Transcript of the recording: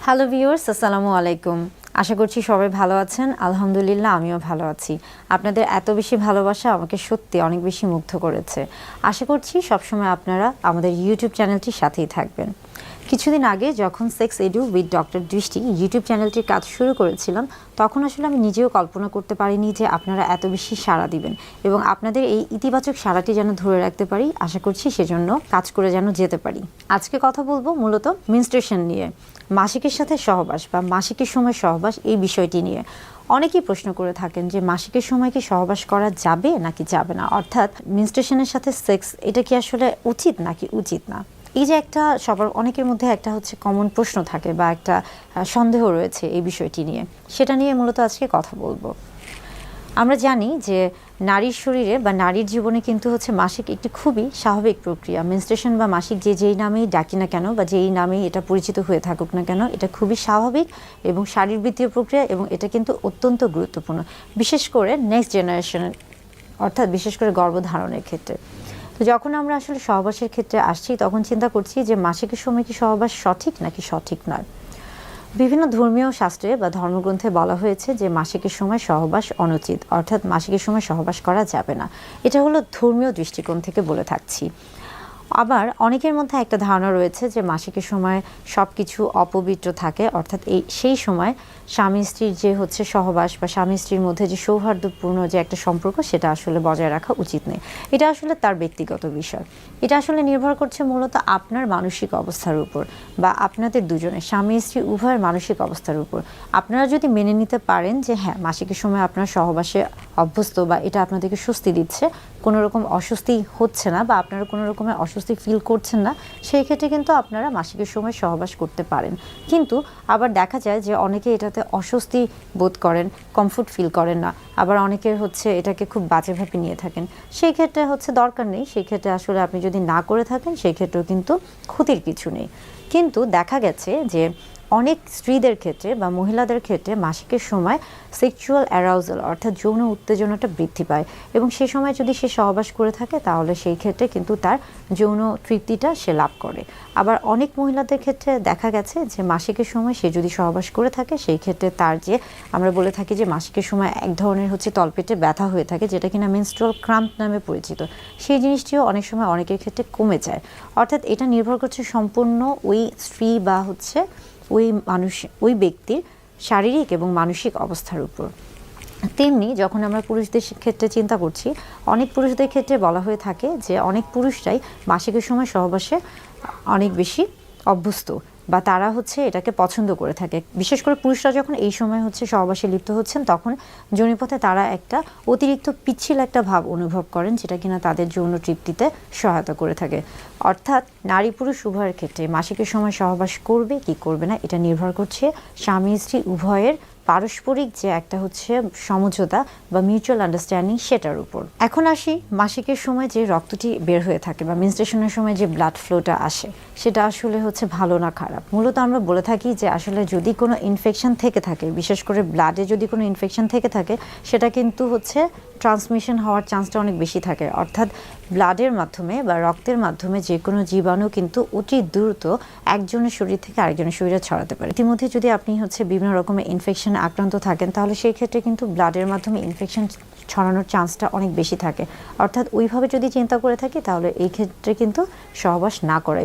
Hello viewers, আসসালামু আলাইকুম। আশা করছি সবাই ভালো আছেন। আলহামদুলিল্লাহ আমিও ভালো আছি। আপনাদের এত বেশি ভালোবাসা আমাকে সত্যি অনেক বেশি মুগ্ধ করেছে। আশা করছি সবসময় আপনারা আমাদের ইউটিউব চ্যানেলটির সাথেই থাকবেন। কিছুদিন আগে যখন সেক্স এডু উইথ ডক্টর দৃষ্টি ইউটিউব চ্যানেলটির কাজ শুরু করেছিলাম, তখন আসলে আমি নিজেও কল্পনা করতে পারিনি যে আপনারা এত বেশি সাড়া দিবেন এবং আপনাদের এই ইতিবাচক সাড়াটি যেন ধরে রাখতে পারি। আশা করছি সেজন্য কাজ করে যেন যেতে পারি। আজকে কথা বলবো মূলত মেনস্ট্রুয়েশন নিয়ে, মাসিকের সাথে সহবাস বা মাসিকের সময় সহবাস, এই বিষয়টি নিয়ে অনেকেই প্রশ্ন করে থাকেন যে মাসিকের সময় কি সহবাস করা যাবে নাকি যাবে না, অর্থাৎ মেনস্ট্রুয়েশনের সাথে সেক্স এটা কি আসলে উচিত নাকি উচিত না। এই যে একটা সবার অনেকের মধ্যে একটা হচ্ছে কমন প্রশ্ন থাকে বা একটা সন্দেহ রয়েছে এই বিষয়টি নিয়ে, সেটা নিয়ে মূলত আজকে কথা বলবো। আমরা জানি যে নারীর শরীরে বা নারীর জীবনে কিন্তু হচ্ছে মাসিক একটি খুবই স্বাভাবিক প্রক্রিয়া। মেনস্ট্রুয়েশন বা মাসিক যেই নামেই ডাকি না কেন বা যেই নামেই এটা পরিচিত হয়ে থাকুক না কেন, এটা খুবই স্বাভাবিক এবং শারীরবৃত্তীয় প্রক্রিয়া এবং এটা কিন্তু অত্যন্ত গুরুত্বপূর্ণ, বিশেষ করে নেক্সট জেনারেশনের, অর্থাৎ বিশেষ করে গর্ভধারণের ক্ষেত্রে। তো যখন আমরা আসলে সহবাসের ক্ষেত্রে আসছি, তখন চিন্তা করছি যে মাসিকের সময় কি সহবাস সঠিক নাকি সঠিক নয়। বিভিন্ন ধর্মীয় শাস্ত্রে বা ধর্মগ্রন্থে বলা হয়েছে যে মাসিকের সময় সহবাস অনুচিত, অর্থাৎ মাসিকের সময় সহবাস করা যাবে না। এটা হলো ধর্মীয় দৃষ্টিকোণ থেকে বলে থাকছি। আবার অনেকের মধ্যে একটা ধারণা রয়েছে যে মাসিকের সময় সব কিছু অপবিত্র থাকে, অর্থাৎ সেই সময় স্বামী স্ত্রীর যে হচ্ছে সহবাস বা স্বামী স্ত্রীর মধ্যে যে সৌহার্দ্যপূর্ণ যে একটা সম্পর্ক, সেটা আসলে বজায় রাখা উচিত নেই। এটা আসলে তার ব্যক্তিগত বিষয়। এটা আসলে নির্ভর করছে মূলত আপনার মানসিক অবস্থার উপর বা আপনাদের দুজনের স্বামী স্ত্রী উভয়ের মানসিক অবস্থার উপর। আপনারা যদি মেনে নিতে পারেন যে হ্যাঁ, মাসিকের সময় আপনার সহবাসে অভ্যস্ত বা এটা আপনাদেরকে স্বস্তি দিচ্ছে, কোনো রকম অস্বস্তি হচ্ছে না বা আপনারা কোনো রকমের অস্বস্তি ফিল করছেন না, সেই ক্ষেত্রে কিন্তু আপনারা মাসিকের সময় সহবাস করতে পারেন। কিন্তু আবার দেখা যায় যে অনেকে এটাতে অস্বস্তি বোধ করেন, কমফোর্ট ফিল করেন না, আবার অনেকের হচ্ছে এটাকে খুব বাজেভাবে নিয়ে থাকেন। সেই ক্ষেত্রে হচ্ছে দরকার নেই, সেই ক্ষেত্রে আসলে আপনি যদি না করে থাকেন সেই ক্ষেত্রেও কিন্তু ক্ষতির কিছু নেই। কিন্তু দেখা গেছে যে অনেক স্ত্রীদের ক্ষেত্রে বা মহিলাদের ক্ষেত্রে মাসিকের সময় সেক্সুয়াল অ্যারাউজাল, অর্থাৎ যৌন উত্তেজনাটা বৃদ্ধি পায় এবং সেই সময় যদি সে সহবাস করে থাকে তাহলে সেই ক্ষেত্রে কিন্তু তার যৌন তৃপ্তিটা সে লাভ করে। আবার অনেক মহিলাদের ক্ষেত্রে দেখা গেছে যে মাসিকের সময় সে যদি সহবাস করে থাকে সেই ক্ষেত্রে তার যে আমরা বলে থাকি যে মাসিকের সময় এক ধরনের হচ্ছে তলপেটে ব্যথা হয়ে থাকে, যেটা কিনা মেনস্ট্রুয়াল ক্রাম্প নামে পরিচিত, সেই জিনিসটিও অনেক সময় অনেকের ক্ষেত্রে কমে যায়। অর্থাৎ এটা নির্ভর করছে সম্পূর্ণ ওই স্ত্রী বা হচ্ছে ওই ব্যক্তির শারীরিক এবং মানসিক অবস্থার উপর। তেমনি যখন আমরা পুরুষদের ক্ষেত্রে চিন্তা করছি, অনেক পুরুষদের ক্ষেত্রে বলা হয়ে থাকে যে অনেক পুরুষরাই মাসিকের সময় সহবাসে অনেক বেশি অভ্যস্ত বা তারা হচ্ছে এটাকে পছন্দ করে থাকে। বিশেষ করে পুরুষরা যখন এই সময় হচ্ছে সহবাসে লিপ্ত হচ্ছেন, তখন যোনিপথে তারা একটা অতিরিক্ত পিচ্ছিল একটা ভাব অনুভব করেন, যেটা কিনা তাদের যৌন তৃপ্তিতে সহায়তা করে থাকে। অর্থাৎ নারী পুরুষ উভয়ের ক্ষেত্রে মাসিকের সময় সহবাস করবে কি করবে না, এটা নির্ভর করছে স্বামী স্ত্রী উভয়ের পারস্পরিক যে একটা হচ্ছে সমঝোতা বা মিউচুয়াল আন্ডারস্ট্যান্ডিং, সেটার উপর। এখন আসি মাসিকের সময় যে রক্তটি বের হয়ে থাকে বা মেনস্ট্রুয়েশনের সময় যে ব্লাড ফ্লোটা আসে, সেটা আসলে হচ্ছে ভালো না খারাপ। মূলত আমরা বলে থাকি যে আসলে যদি কোনো ইনফেকশন থেকে থাকে, বিশেষ করে ব্লাডে যদি কোনো ইনফেকশন থেকে থাকে, সেটা কিন্তু হচ্ছে ট্রান্সমিশন হওয়ার চান্সটা অনেক বেশি থাকে। অর্থাৎ ব্লাডের মাধ্যমে বা রক্তের মাধ্যমে যে কোনো জীবাণু কিন্তু অতি দ্রুত একজনের শরীর থেকে আরেকজনের শরীরে ছড়াতে পারে। ইতিমধ্যে যদি আপনি হচ্ছে বিভিন্ন রকমের ইনফেকশনে আক্রান্ত থাকেন, তাহলে সেই ক্ষেত্রে কিন্তু ব্লাডের মাধ্যমে ইনফেকশন ছড়ানোর চান্সটা অনেক বেশি থাকে। অর্থাৎ ওইভাবে যদি চিন্তা করে থাকি, তাহলে এই ক্ষেত্রে কিন্তু সহবাস না করাই